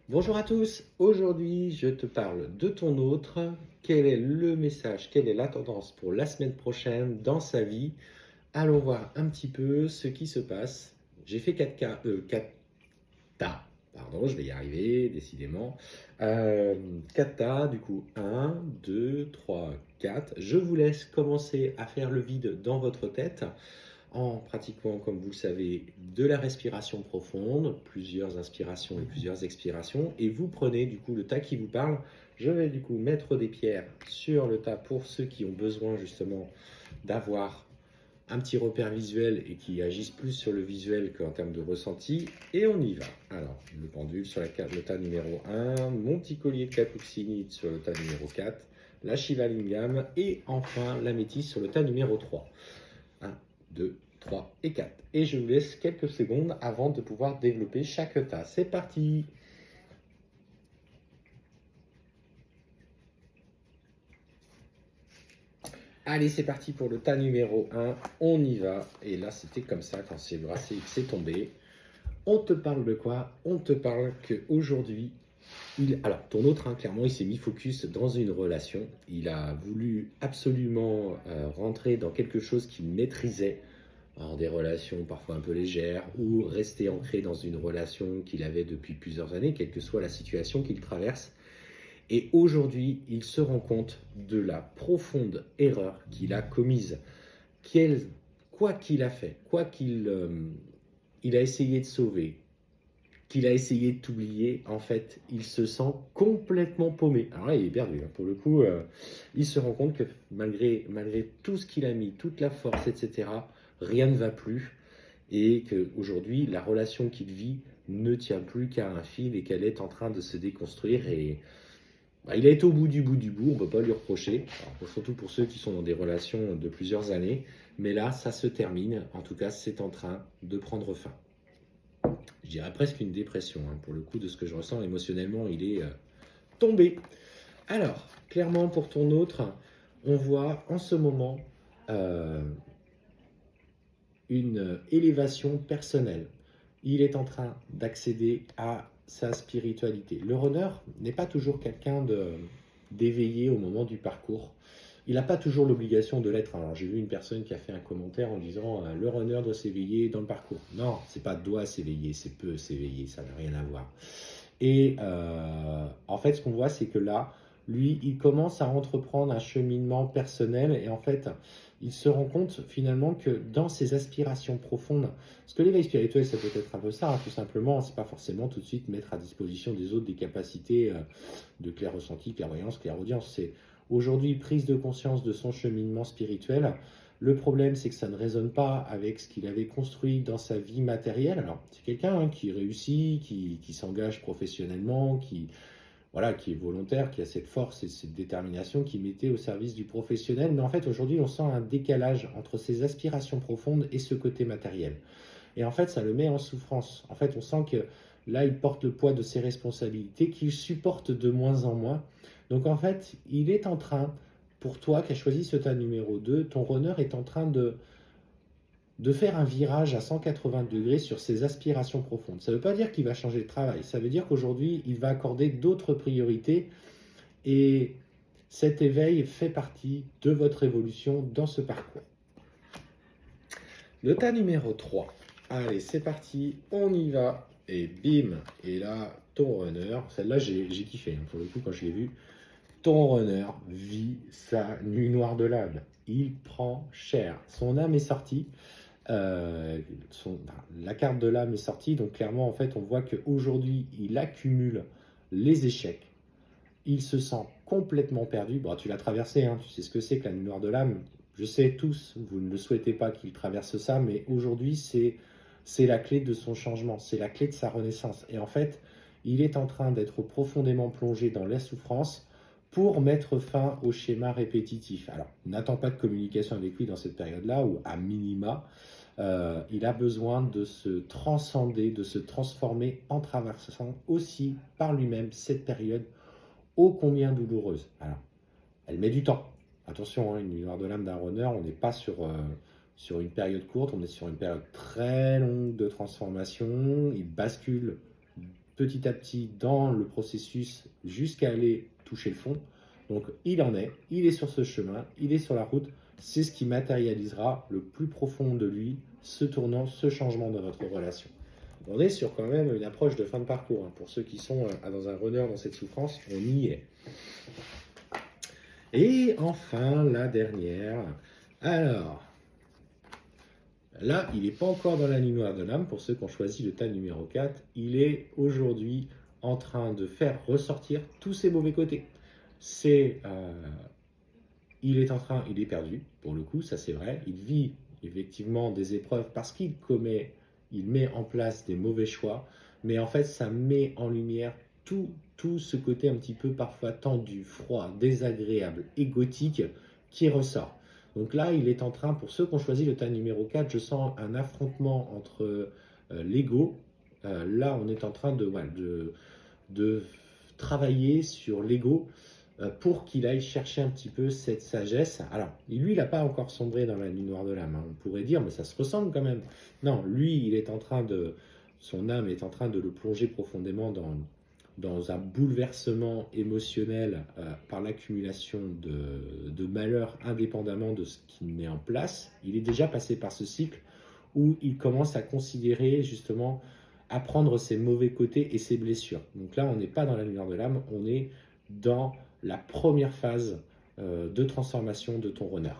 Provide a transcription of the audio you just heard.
Bonjour à tous, aujourd'hui je te parle de ton autre. Quel est le message, quelle est la tendance pour la semaine prochaine dans sa vie? Allons voir un petit peu ce qui se passe. J'ai fait 4 tas, pardon, je vais y arriver, décidément. 4 tas, du coup, 1, 2, 3, 4. Je vous laisse commencer à faire le vide dans votre tête en pratiquant, comme vous le savez, de la respiration profonde, plusieurs inspirations et plusieurs expirations, et vous prenez du coup le tas qui vous parle. Je vais du coup mettre des pierres sur le tas pour ceux qui ont besoin justement d'avoir un petit repère visuel et qui agissent plus sur le visuel qu'en termes de ressenti. Et on y va. Alors, le pendule sur le tas numéro 1, mon petit collier de capuccinite sur le tas numéro 4, la Shiva Lingam et enfin la métisse sur le tas numéro 3. 1, 2, 3 et 4. Et je vous laisse quelques secondes avant de pouvoir développer chaque tas. C'est parti! Allez, c'est parti pour le tas numéro 1. On y va. Et là, c'était comme ça quand c'est brassé et que c'est tombé. On te parle de quoi? On te parle qu'aujourd'hui, alors, ton autre, hein, clairement, il s'est mis focus dans une relation. Il a voulu absolument rentrer dans quelque chose qu'il maîtrisait. Alors, des relations parfois un peu légères ou rester ancré dans une relation qu'il avait depuis plusieurs années, quelle que soit la situation qu'il traverse. Et aujourd'hui, il se rend compte de la profonde erreur qu'il a commise. Quoi qu'il a fait, quoi qu'il il a essayé de sauver, qu'il a essayé de t'oublier, en fait, il se sent complètement paumé. Alors là, il est perdu. Hein. Pour le coup, il se rend compte que malgré tout ce qu'il a mis, toute la force, etc., rien ne va plus. Et qu'aujourd'hui, la relation qu'il vit ne tient plus qu'à un fil et qu'elle est en train de se déconstruire. Et bah, il a été au bout du bout du bout, on ne peut pas lui reprocher. Alors, surtout pour ceux qui sont dans des relations de plusieurs années. Mais là, ça se termine. En tout cas, c'est en train de prendre fin. Je dirais presque une dépression. Hein. Pour le coup, de ce que je ressens émotionnellement, il est tombé. Alors, clairement, pour ton autre, on voit en ce moment une élévation personnelle. Il est en train d'accéder à sa spiritualité. Le runner n'est pas toujours quelqu'un d'éveillé au moment du parcours. Il n'a pas toujours l'obligation de l'être. Alors, j'ai vu une personne qui a fait un commentaire en disant le runner doit s'éveiller dans le parcours. Non, c'est pas doit s'éveiller, c'est peut s'éveiller, ça n'a rien à voir. Et en fait, ce qu'on voit, c'est que là, lui, il commence à entreprendre un cheminement personnel et en fait, il se rend compte finalement que dans ses aspirations profondes, parce que l'éveil spirituel, ça peut être un peu ça, hein, tout simplement, c'est pas forcément tout de suite mettre à disposition des autres des capacités de clair ressenti, clairvoyance, clairaudience. C'est aujourd'hui prise de conscience de son cheminement spirituel. Le problème, c'est que ça ne résonne pas avec ce qu'il avait construit dans sa vie matérielle. Alors, c'est quelqu'un hein, qui réussit, qui s'engage professionnellement, voilà, qui est volontaire, qui a cette force et cette détermination qui mettait au service du professionnel. Mais en fait, aujourd'hui, on sent un décalage entre ses aspirations profondes et ce côté matériel. Et en fait, ça le met en souffrance. En fait, on sent que là, il porte le poids de ses responsabilités qu'il supporte de moins en moins. Donc en fait, il est en train, pour toi qui as choisi ce tas numéro 2, ton runner est en train de faire un virage à 180 degrés sur ses aspirations profondes. Ça ne veut pas dire qu'il va changer de travail, ça veut dire qu'aujourd'hui, il va accorder d'autres priorités et cet éveil fait partie de votre évolution dans ce parcours. Le tas numéro 3. Allez, c'est parti, on y va. Et bim, et là, ton runner, celle-là j'ai kiffé, hein, pour le coup quand je l'ai vu, ton runner vit sa nuit noire de l'âme. Il prend cher. Son âme est sortie. La carte de l'âme est sortie, donc clairement en fait on voit qu'aujourd'hui il accumule les échecs, il se sent complètement perdu. Bon, tu l'as traversé, hein, tu sais ce que c'est que la nuit noire de l'âme, je sais tous, vous ne le souhaitez pas qu'il traverse ça, mais aujourd'hui c'est la clé de son changement, c'est la clé de sa renaissance, et en fait il est en train d'être profondément plongé dans la souffrance pour mettre fin au schéma répétitif. Alors, n'attends pas de communication avec lui dans cette période-là, ou à minima, il a besoin de se transcender, de se transformer en traversant aussi par lui-même cette période ô combien douloureuse. Alors, elle met du temps. Attention, hein, une nuit noire de l'âme d'un runner, on n'est pas sur une période courte, on est sur une période très longue de transformation. Il bascule petit à petit dans le processus jusqu'à aller toucher le fond. Donc il est sur ce chemin, il est sur la route. C'est ce qui matérialisera le plus profond de lui, ce tournant, ce changement de votre relation. On est sur quand même une approche de fin de parcours. Hein. Pour ceux qui sont dans un runner dans cette souffrance, on y est. Et enfin, la dernière. Alors, là, il n'est pas encore dans la nuit noire de l'âme. Pour ceux qui ont choisi le tas numéro 4, il est aujourd'hui en train de faire ressortir tous ses mauvais côtés. Il est perdu, pour le coup, ça c'est vrai. Il vit effectivement des épreuves parce il met en place des mauvais choix, mais en fait, ça met en lumière tout ce côté un petit peu parfois tendu, froid, désagréable, égotique qui ressort. Donc là, il est en train, pour ceux qui ont choisi le tas numéro 4, je sens un affrontement entre l'ego. Là, on est en train de travailler sur l'ego pour qu'il aille chercher un petit peu cette sagesse. Alors, lui, il n'a pas encore sombré dans la nuit noire de l'âme, hein, on pourrait dire, mais ça se ressemble quand même. Non, lui, son âme est en train de le plonger profondément dans un bouleversement émotionnel par l'accumulation de malheurs indépendamment de ce qu'il met en place. Il est déjà passé par ce cycle où il commence à considérer justement apprendre ses mauvais côtés et ses blessures. Donc là, on n'est pas dans la lumière de l'âme, on est dans la première phase de transformation de ton runner.